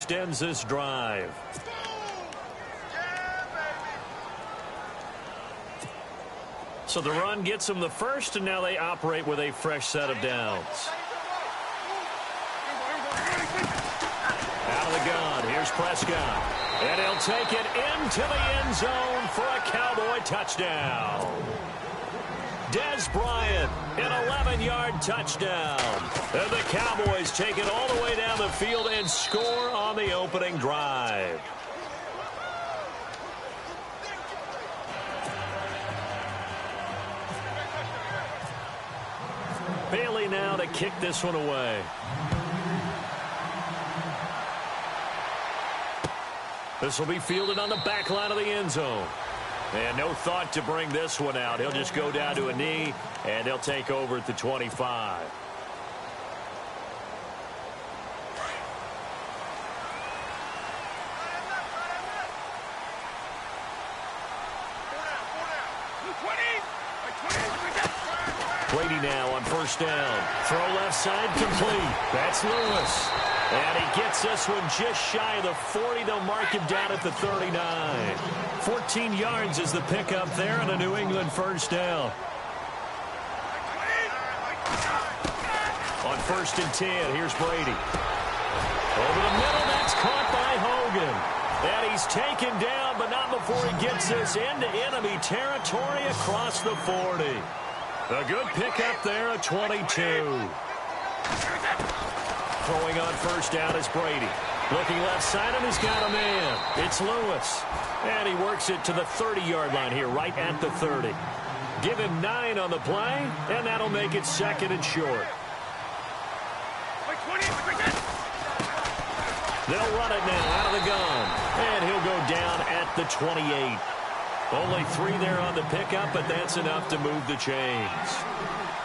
extends this drive. So the run gets them the first, and now they operate with a fresh set of downs. Out of the gun, here's Prescott. And he'll take it into the end zone for a Cowboy touchdown. Dez Bryant, an 11-yard touchdown. And the Cowboys take it all the way down the field and score on the opening drive. Bailey now to kick this one away. This will be fielded on the back line of the end zone. And no thought to bring this one out. He'll just go down to a knee, and he'll take over at the 25. Brady now on first down. Throw left side complete. That's Lewis. And he gets this one just shy of the 40. They'll mark him down at the 39. 14 yards is the pickup there on a New England first down. On first and 10, here's Brady. Over the middle, that's caught by Hogan. And he's taken down, but not before he gets this into enemy territory across the 40. A good pickup there at 22. Throwing on first down is Brady. Looking left side, and he's got a man. It's Lewis. And he works it to the 30-yard line here, right at the 30. Give him 9 on the play, and that'll make it second and short. They'll run it now out of the gun. And he'll go down at the 28. Only 3 there on the pickup, but that's enough to move the chains.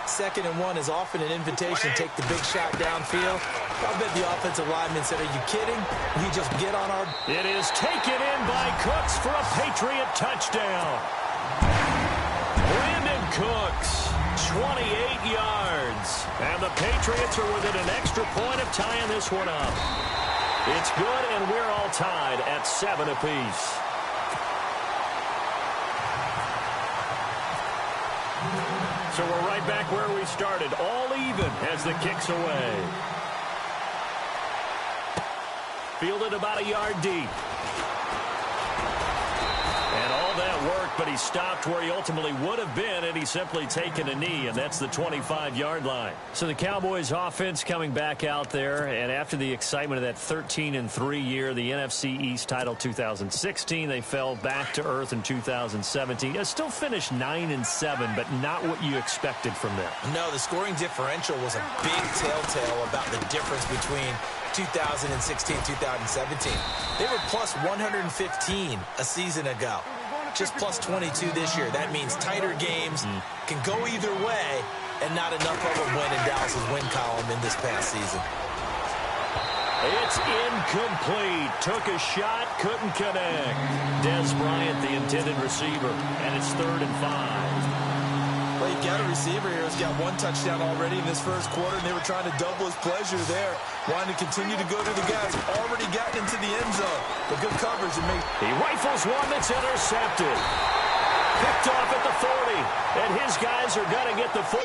2nd and 1 is often an invitation to take the big shot downfield. I bet the offensive lineman said, "Are you kidding? We just get on our..." It is taken in by Cooks for a Patriot touchdown. Brandon Cooks, 28 yards. And the Patriots are within an extra point of tying this one up. It's good, and we're all tied at 7 apiece. So we're right back where we started, all even as the kick's away. Fielded about a yard deep. And all that worked, but he stopped where he ultimately would have been, and he's simply taken a knee, and that's the 25-yard line. So the Cowboys offense coming back out there, and after the excitement of that 13-3 year, the NFC East title 2016, they fell back to earth in 2017. They still finished 9-7, but not what you expected from them. No, the scoring differential was a big telltale about the difference between 2016-2017. They were plus 115 a season ago. Just plus 22 this year. That means tighter games can go either way, and not enough of them went in Dallas's win column in this past season. It's incomplete. Took a shot, couldn't connect. Dez Bryant, the intended receiver, and it's 3rd and 5. Well, you've got a receiver here who's got 1 touchdown already in this first quarter, and they were trying to double his pleasure there. Wanting to continue to go to the guys who've already gotten into the end zone. But good coverage. He rifles one that's intercepted. Picked off at the 40, and his guys are going to get the foot.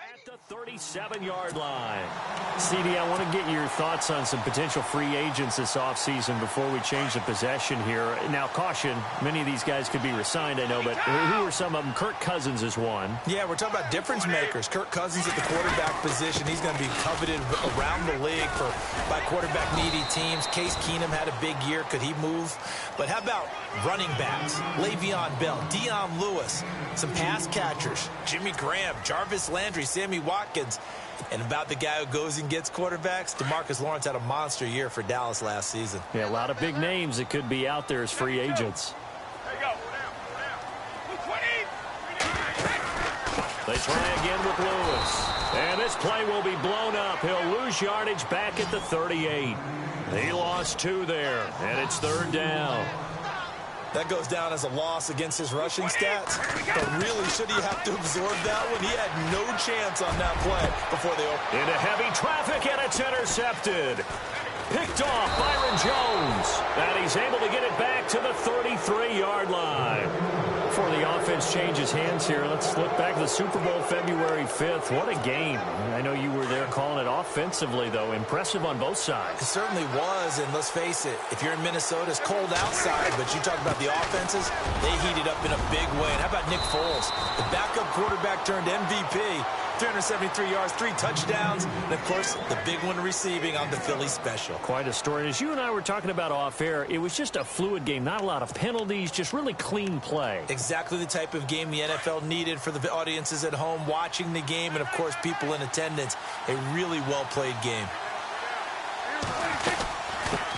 At the 37-yard line. CD, I want to get your thoughts on some potential free agents this offseason before we change the possession here. Now, caution, many of these guys could be re-signed, I know, but who are some of them? Kirk Cousins is one. Yeah, we're talking about difference makers. Kirk Cousins at the quarterback position. He's going to be coveted around the league by quarterback-needy teams. Case Keenum had a big year. Could he move? But how about running backs? Le'Veon Bell, Dion Lewis, some pass catchers, Jimmy Graham, Jarvis Landry, Sammy Watkins. And about the guy who goes and gets quarterbacks, DeMarcus Lawrence had a monster year for Dallas last season. Yeah, a lot of big names that could be out there as free agents. They try again with Lewis. And this play will be blown up. He'll lose yardage back at the 38. He lost 2 there, and it's 3rd down. That goes down as a loss against his rushing stats. But really, should he have to absorb that one? He had no chance on that play before they opened. Into heavy traffic, and it's intercepted. Picked off Byron Jones. And he's able to get it back to the 33-yard line. Before the offense changes hands here, let's look back to the Super Bowl February 5th. What a game. I know you were there calling it offensively, though. Impressive on both sides. It certainly was, and let's face it, if you're in Minnesota, it's cold outside, but you talk about the offenses, they heated up in a big way. And how about Nick Foles? The backup quarterback turned MVP. 373 yards, 3 touchdowns, and, of course, the big one receiving on the Philly special. Quite a story. As you and I were talking about off air, it was just a fluid game. Not a lot of penalties, just really clean play. Exactly the type of game the NFL needed for the audiences at home watching the game and, of course, people in attendance. A really well-played game.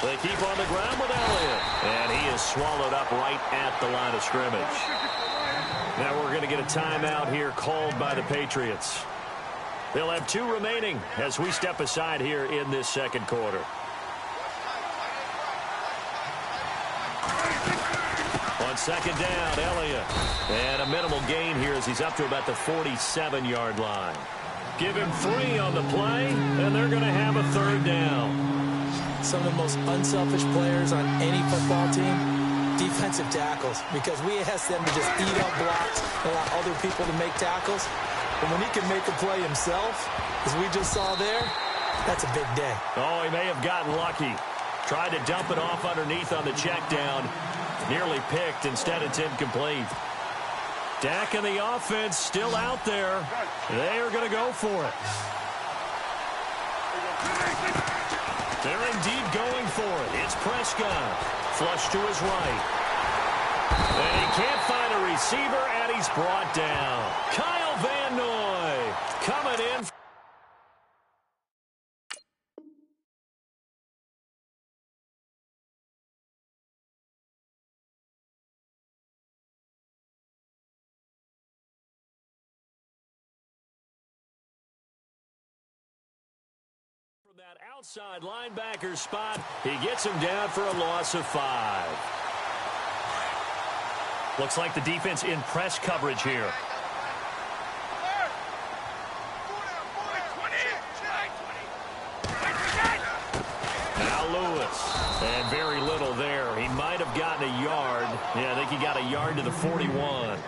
They keep on the ground with Elliott, and he is swallowed up right at the line of scrimmage. Now we're going to get a timeout here called by the Patriots. They'll have 2 remaining as we step aside here in this second quarter. On second down, Elliott. And a minimal gain here as he's up to about the 47-yard line. Give him 3 on the play, and they're going to have a 3rd down. Some of the most unselfish players on any football team, defensive tackles, because we ask them to just eat up blocks and allow other people to make tackles. But when he can make a play himself, as we just saw there, that's a big day. Oh, he may have gotten lucky. Tried to dump it off underneath on the check down. Nearly picked. Instead, it's incomplete. Dak and the offense still out there. They are going to go for it. They're indeed going for it. It's Prescott. Flush to his right. And he can't find a receiver, and he's brought down. Kyle Van Noy coming in. From that outside linebacker spot, he gets him down for a loss of 5. Looks like the defense in press coverage here. Now Lewis, and very little there. He might have gotten a yard. Yeah, I think he got a yard to the 41.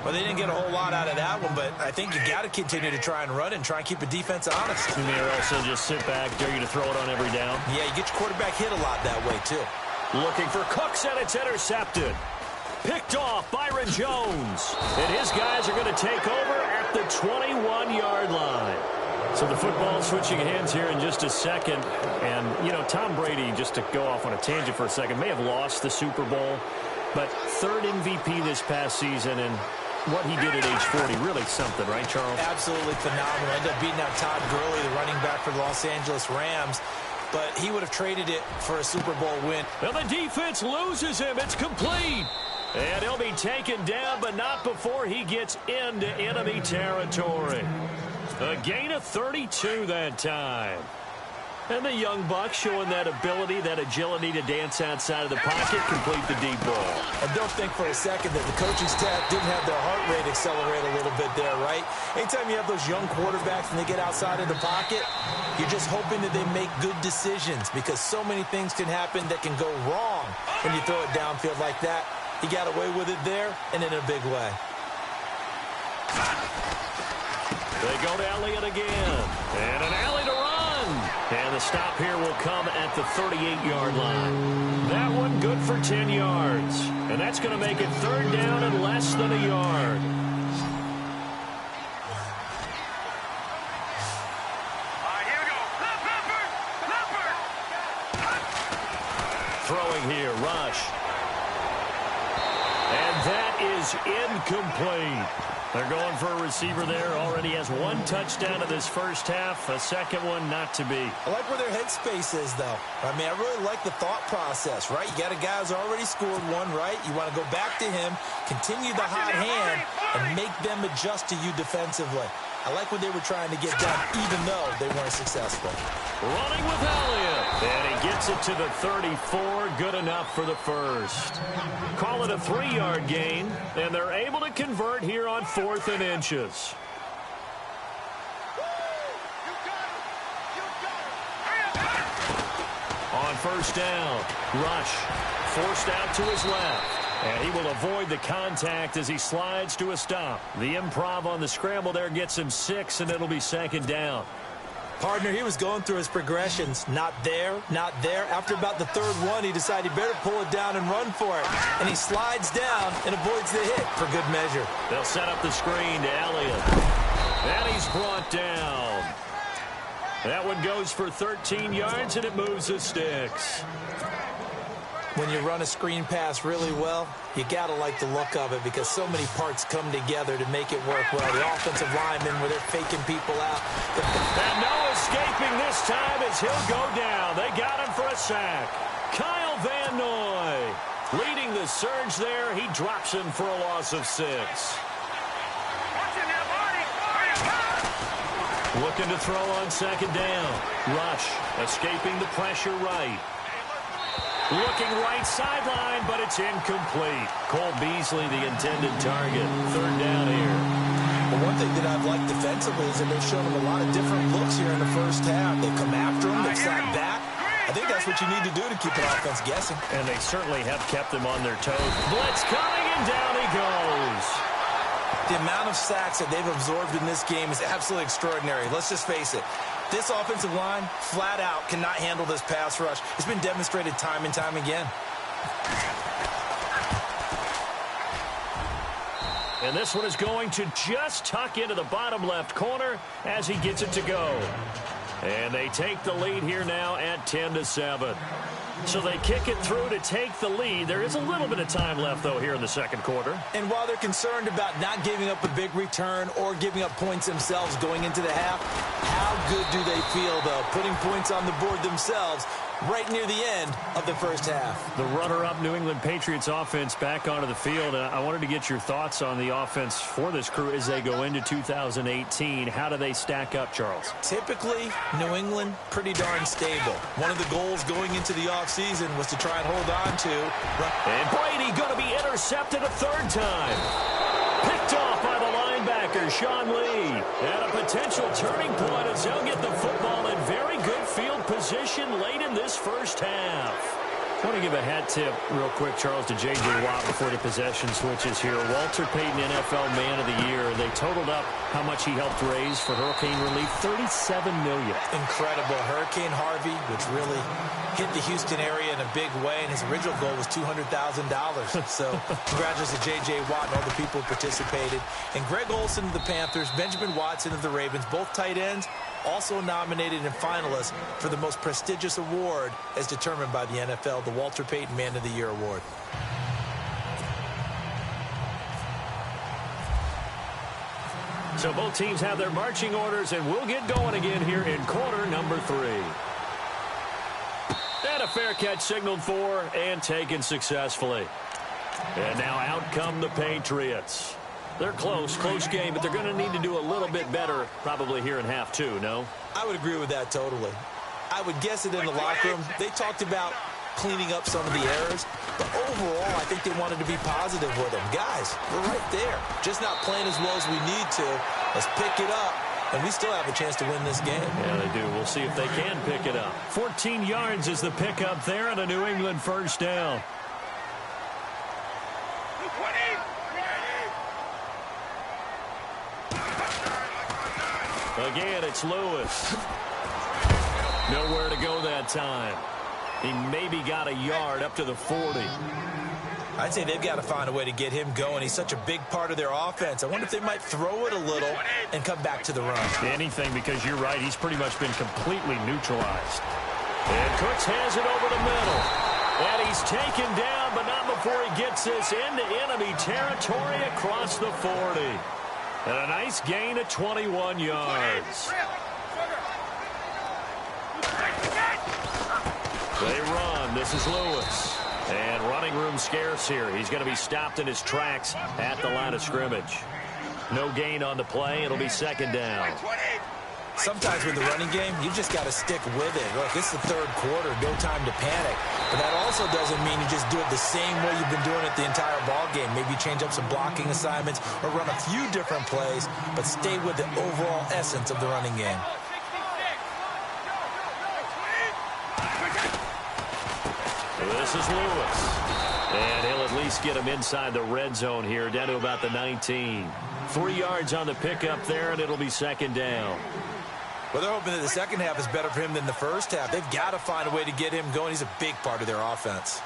Well, they didn't get a whole lot out of that one, but I think you got to continue to try and run and try and keep the defense honest. You may also just sit back, dare you to throw it on every down. Yeah, you get your quarterback hit a lot that way, too. Looking for Cooks, and it's intercepted. Picked off Byron Jones. And his guys are going to take over at the 21-yard line. So the football switching hands here in just a second. And, you know, Tom Brady, just to go off on a tangent for a second, may have lost the Super Bowl. But 3rd MVP this past season, and what he did at age 40, really something, right, Charles? Absolutely phenomenal. Ended up beating out Todd Gurley, the running back for the Los Angeles Rams. But he would have traded it for a Super Bowl win. Well, the defense loses him. It's complete. And he'll be taken down, but not before he gets into enemy territory. A gain of 32 that time. And the young buck showing that ability, that agility to dance outside of the pocket, complete the deep ball. And don't think for a second that the coaching staff didn't have their heart rate accelerate a little bit there, right? Anytime you have those young quarterbacks and they get outside of the pocket, you're just hoping that they make good decisions because so many things can happen that can go wrong when you throw it downfield like that. He got away with it there and in a big way. They go to Elliott again. And an alley to run. And the stop here will come at the 38-yard line. That one good for 10 yards. And that's going to make it 3rd down and less than a yard. Throwing here, Rush. And that is incomplete. They're going for a receiver there. Already has 1 touchdown in this first half. A second one not to be. I like where their headspace is, though. I mean, I really like the thought process, right? You got a guy who's already scored 1, right? You want to go back to him, continue the hot hand, and make them adjust to you defensively. I like what they were trying to get done, even though they weren't successful. Running with Elliott. And he gets it to the 34. Good enough for the first. Call it a 3-yard gain, and they're able to convert here on 4th and inches. On first down, Rush forced out to his left. And he will avoid the contact as he slides to a stop. The improv on the scramble there gets him 6, and it'll be 2nd down. Partner, he was going through his progressions. Not there, not there. After about the 3rd one, he decided he better pull it down and run for it. And he slides down and avoids the hit for good measure. They'll set up the screen to Elliott. And he's brought down. That one goes for 13 yards, and it moves the sticks. When you run a screen pass really well, you got to like the look of it because so many parts come together to make it work well. The offensive linemen, where they're faking people out. And no escaping this time as he'll go down. They got him for a sack. Kyle Van Noy leading the surge there. He drops him for a loss of 6. Looking to throw on 2nd down. Rush escaping the pressure right. Looking right sideline, but it's incomplete. Cole Beasley, the intended target. 3rd down here. Well, one thing that I've liked defensively is that they've shown him a lot of different looks here in the first half. They come after him, they sack back. I think that's what you need to do to keep an offense guessing. And they certainly have kept them on their toes. Blitz coming, and down he goes. The amount of sacks that they've absorbed in this game is absolutely extraordinary. Let's just face it. This offensive line, flat out, cannot handle this pass rush. It's been demonstrated time and time again. And this one is going to just tuck into the bottom left corner as he gets it to go. And they take the lead here now at 10-7. So they kick it through to take the lead. There is a little bit of time left, though, here in the 2nd quarter. And while they're concerned about not giving up a big return or giving up points themselves going into the half, how good do they feel, though, putting points on the board themselves right near the end of the first half? The runner-up New England Patriots offense back onto the field. I wanted to get your thoughts on the offense for this crew as they go into 2018. How do they stack up, Charles? Typically, New England, pretty darn stable. One of the goals going into the offseason was to try and hold on to. And Brady going to be intercepted a 3rd time. Picked off by the linebacker, Sean Lee. And a potential turning point as they'll get the football in very good field position late in this first half. I want to give a hat tip real quick, Charles, to J.J. Watt before the possession switches here. Walter Payton, NFL Man of the Year. They totaled up how much he helped raise for hurricane relief, $37 million. Incredible. Hurricane Harvey, which really hit the Houston area in a big way, and his original goal was $200,000. So congratulations to J.J. Watt and all the people who participated. And Greg Olsen of the Panthers, Benjamin Watson of the Ravens, both tight ends, also nominated and finalists for the most prestigious award as determined by the NFL, the Walter Payton Man of the Year Award. So both teams have their marching orders, and we'll get going again here in quarter number 3. And a fair catch signaled for and taken successfully. And now out come the Patriots. They're close game, but they're going to need to do a little bit better probably here in half 2, no? I would agree with that totally. I would guess it in the locker room. They talked about cleaning up some of the errors, but overall, I think they wanted to be positive with them. Guys, we're right there. Just not playing as well as we need to. Let's pick it up, and we still have a chance to win this game. Yeah, they do. We'll see if they can pick it up. 14 yards is the pickup there on a New England first down. Again, it's Lewis. Nowhere to go that time. He maybe got a yard up to the 40. I'd say they've got to find a way to get him going. He's such a big part of their offense. I wonder if they might throw it a little and come back to the run. Anything, because you're right. He's pretty much been completely neutralized. And Cooks has it over the middle. And he's taken down, but not before he gets this into enemy territory across the 40. And a nice gain of 21 yards. They run. This is Lewis. And running room scarce here. He's going to be stopped in his tracks at the line of scrimmage. No gain on the play. It'll be second down. Sometimes with the running game, you just got to stick with it. Look, it's the third quarter, no time to panic. But that also doesn't mean you just do it the same way you've been doing it the entire ball game. Maybe change up some blocking assignments or run a few different plays, but stay with the overall essence of the running game. This is Lewis. And he'll at least get him inside the red zone here, down to about the 19. 3 yards on the pickup there, and it'll be second down. Well, they're hoping that the second half is better for him than the first half. They've got to find a way to get him going. He's a big part of their offense.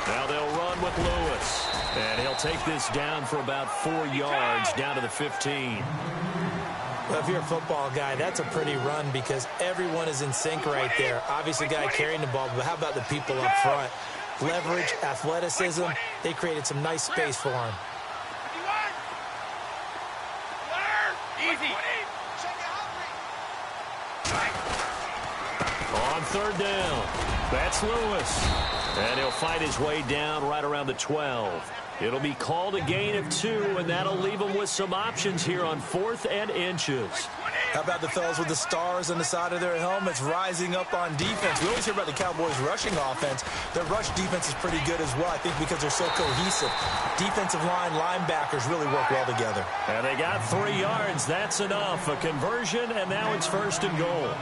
Now they'll run with Lewis. And he'll take this down for about 4 yards, down to the 15. Well, if you're a football guy, that's a pretty run because everyone is in sync right there. Obviously, the guy carrying the ball, but how about the people up front? Leverage, athleticism, they created some nice space for him. On third down, that's Lewis. And he'll fight his way down right around the 12. It'll be called a gain of 2, and that'll leave him with some options here on 4th and inches. How about the fellas with the stars on the side of their helmets rising up on defense? We always hear about the Cowboys' rushing offense. Their rush defense is pretty good as well, I think, because they're so cohesive. Defensive line, linebackers really work well together. And they got 3 yards. That's enough. A conversion, and now it's 1st and goal.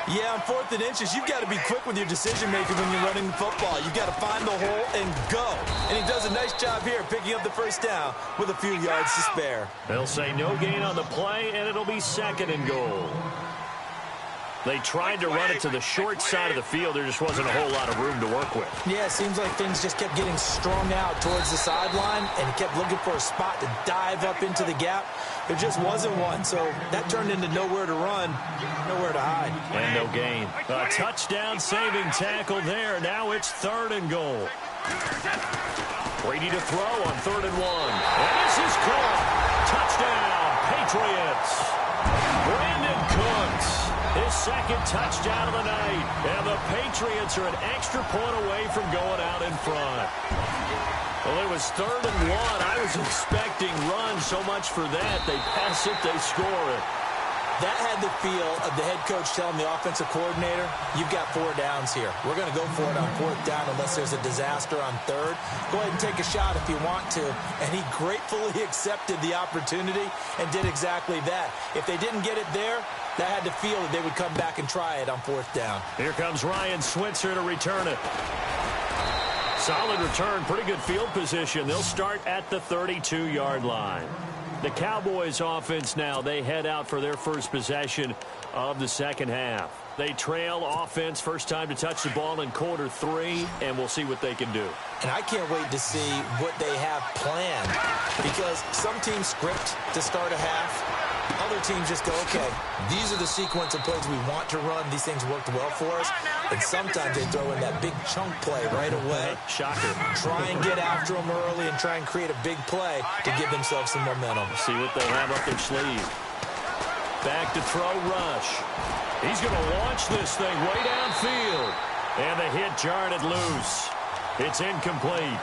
Yeah, on 4th and inches, you've got to be quick with your decision-making when you're running the football. You've got to find the hole and go. And he does a nice job here picking up the first down with a few yards to spare. They'll say no gain on the play, and it'll be 2nd and goal. They tried to run it to the short side of the field. There just wasn't a whole lot of room to work with. Yeah, it seems like things just kept getting strung out towards the sideline, and he kept looking for a spot to dive up into the gap. There just wasn't one, so that turned into nowhere to run, nowhere to hide. And no gain. A touchdown-saving tackle there. Now it's 3rd and goal. Brady to throw on 3rd and 1. And this is caught. Touchdown, Patriots. Brandon Cooks. His 2nd touchdown of the night. And the Patriots are an extra point away from going out in front. Well, it was 3rd and 1. I was expecting run so much for that. They pass it, they score it. That had the feel of the head coach telling the offensive coordinator, you've got 4 downs here. We're going to go for it on 4th down unless there's a disaster on 3rd. Go ahead and take a shot if you want to. And he gratefully accepted the opportunity and did exactly that. If they didn't get it there, that had the feel that they would come back and try it on 4th down. Here comes Ryan Switzer to return it. Solid return, pretty good field position. They'll start at the 32-yard line. The Cowboys offense now, they head out for their first possession of the second half. They trail offense, first time to touch the ball in quarter 3, and we'll see what they can do. And I can't wait to see what they have planned, because some teams script to start a half. Other teams just go, okay, these are the sequence of plays we want to run. These things worked well for us. And sometimes they throw in that big chunk play right away. Shocker. Try and get after them early and try and create a big play to give themselves some momentum. See what they have up their sleeve. Back to throw, rush. He's going to launch this thing way downfield. And the hit jarred it loose. It's incomplete.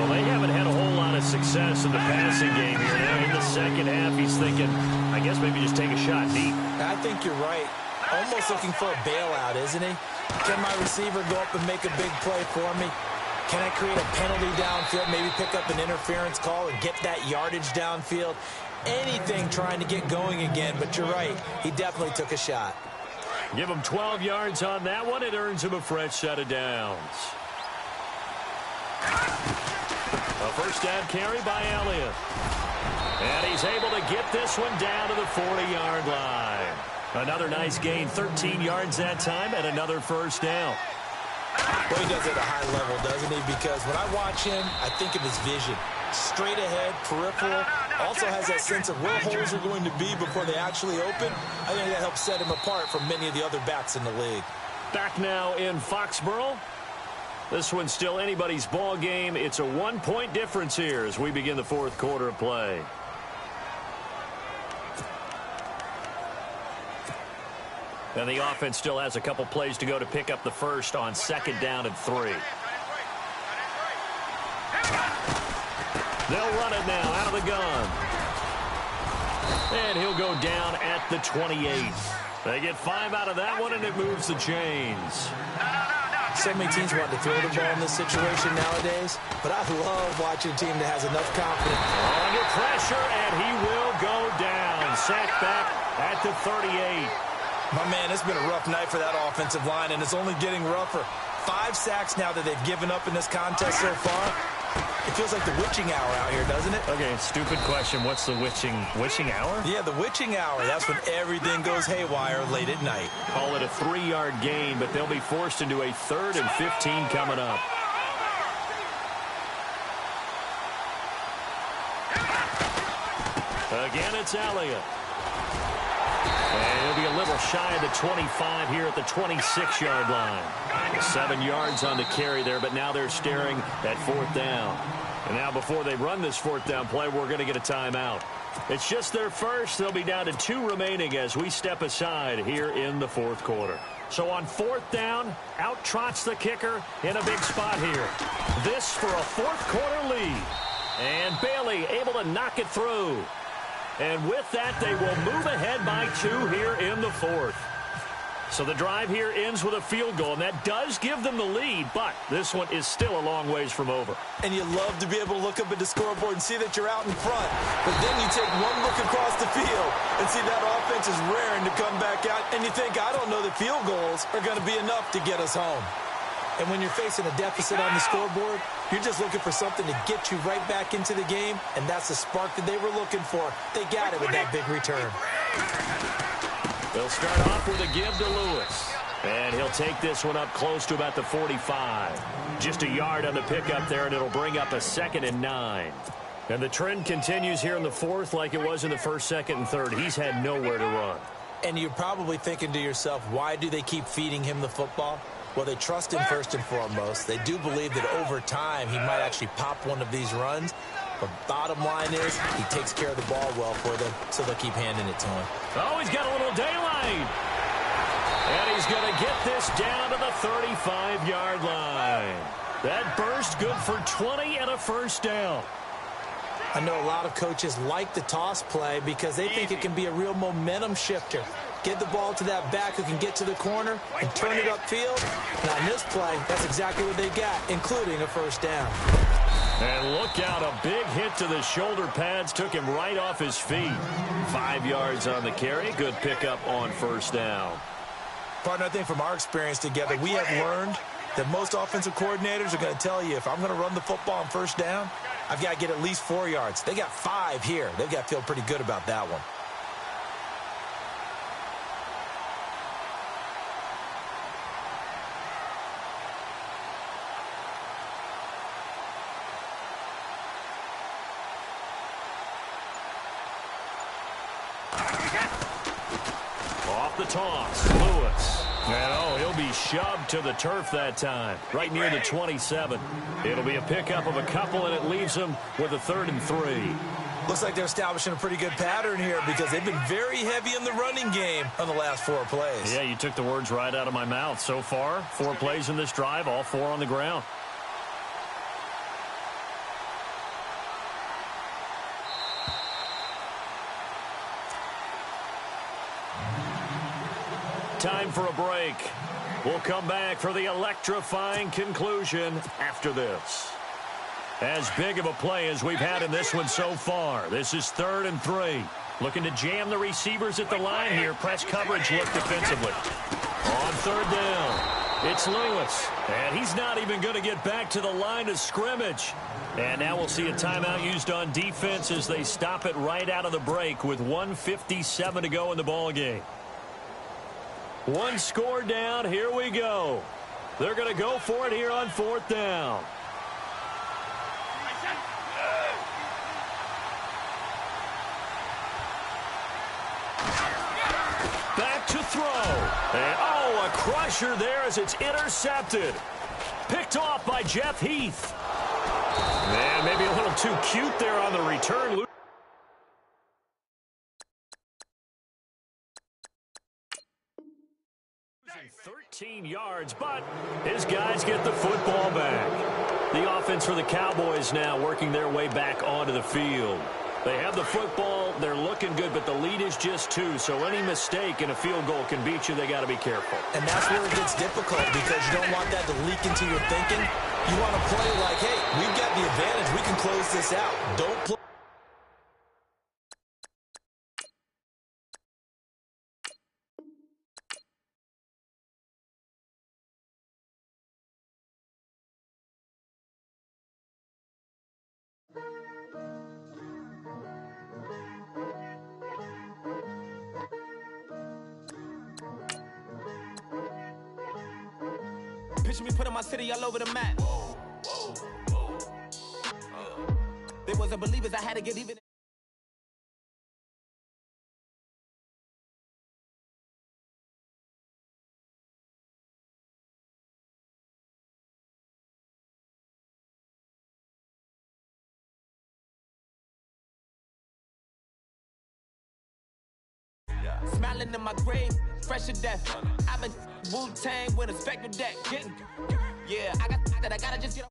Well, they haven't had a whole lot of success in the passing game here. Now in the second half, he's thinking, I guess maybe just take a shot deep. I think you're right. Almost looking for a bailout, isn't he? Can my receiver go up and make a big play for me? Can I create a penalty downfield, maybe pick up an interference call and get that yardage downfield? Anything trying to get going again, but you're right. He definitely took a shot. Give him 12 yards on that one. It earns him a fresh set of downs. A first down carry by Elliott. And he's able to get this one down to the 40-yard line. Another nice gain, 13 yards that time, and another first down. Well, he does it at a high level, doesn't he? Because when I watch him, I think of his vision. Straight ahead, peripheral. Also has that sense of where holes are going to be before they actually open. I think that helps set him apart from many of the other backs in the league. Back now in Foxborough. This one's still anybody's ball game. It's a one-point difference here as we begin the fourth quarter of play. And the offense still has a couple plays to go to pick up the first on 2nd down and 3. They'll run it now out of the gun. And he'll go down at the 28. They get 5 out of that one, and it moves the chains. So many teams want to throw the ball in this situation nowadays, but I love watching a team that has enough confidence. Under pressure, and he will go down. Sacked back at the 38. My man, it's been a rough night for that offensive line, and it's only getting rougher. 5 sacks now that they've given up in this contest so far. It feels like the witching hour out here, doesn't it? Okay, stupid question. What's the witching hour? Yeah, the witching hour. That's when everything goes haywire late at night. Call it a 3-yard gain, but they'll be forced into a 3rd and 15 coming up. Again, it's Elliott. And he'll be a little shy of the 25 here at the 26-yard line. 7 yards on the carry there, but now they're staring at 4th down. And now before they run this 4th down play, we're going to get a timeout. It's just their first. They'll be down to 2 remaining as we step aside here in the 4th quarter. So on 4th down, out trots the kicker in a big spot here. This for a 4th quarter lead. And Bailey able to knock it through. And with that, they will move ahead by 2 here in the 4th. So the drive here ends with a field goal, and that does give them the lead, but this one is still a long ways from over. And you love to be able to look up at the scoreboard and see that you're out in front. But then you take one look across the field and see that offense is raring to come back out, and you think, I don't know that field goals are going to be enough to get us home. And when you're facing a deficit on the scoreboard, you're just looking for something to get you right back into the game, and that's the spark that they were looking for. They got it with that big return. They'll start off with a give to Lewis. And he'll take this one up close to about the 45. Just a yard on the pickup there, and it'll bring up a 2nd and 9. And the trend continues here in the 4th like it was in the 1st, 2nd, and 3rd. He's had nowhere to run. And you're probably thinking to yourself, why do they keep feeding him the football? Well, they trust him first and foremost. They do believe that over time he might actually pop one of these runs. But bottom line is he takes care of the ball well for them, so they'll keep handing it to him. Oh, he's got a little daylight. And he's going to get this down to the 35-yard line. That burst good for 20 and a 1st down. I know a lot of coaches like the toss play because they think it can be a real momentum shifter. Get the ball to that back who can get to the corner and turn it upfield. And on this play, that's exactly what they got, including a 1st down. And look out, a big hit to the shoulder pads took him right off his feet. 5 yards on the carry. Good pickup on 1st down. Partner, I think from our experience together, we have learned that most offensive coordinators are going to tell you, if I'm going to run the football on 1st down, I've got to get at least 4 yards. They got 5 here. They've got to feel pretty good about that one. Off the toss, Lewis. And he'll be shoved to the turf that time, right near the 27. It'll be a pickup of a couple, and it leaves them with a 3rd and 3. Looks like they're establishing a pretty good pattern here because they've been very heavy in the running game on the last 4 plays. Yeah, you took the words right out of my mouth. So far, 4 plays in this drive, all 4 on the ground. Time for a break. We'll come back for the electrifying conclusion after this. As big of a play as we've had in this one so far. This is 3rd and 3. Looking to jam the receivers at the line here. Press coverage look defensively. On 3rd down, it's Lewis. And he's not even going to get back to the line of scrimmage. And now we'll see a timeout used on defense as they stop it right out of the break with 1:57 to go in the ballgame. 1 score down. Here we go. They're going to go for it here on 4th down. Back to throw. And, a crusher there as it's intercepted. Picked Picked off by Jeff Heath. Man, maybe a little too cute there on the return. 13 yards, but his guys get the football back. The offense for the Cowboys now working their way back onto the field. They have the football. They're looking good, but the lead is just 2. So any mistake in a field goal can beat you. They got to be careful. And that's where it gets difficult because you don't want that to leak into your thinking. You want to play like, hey, we've got the advantage. We can close this out. Don't play. Picture me putting my city all over the map. They wasn't believers, I had to get even. Smiling in my grave, fresh to death. I've been Wu-Tang with a spectral deck. I gotta just get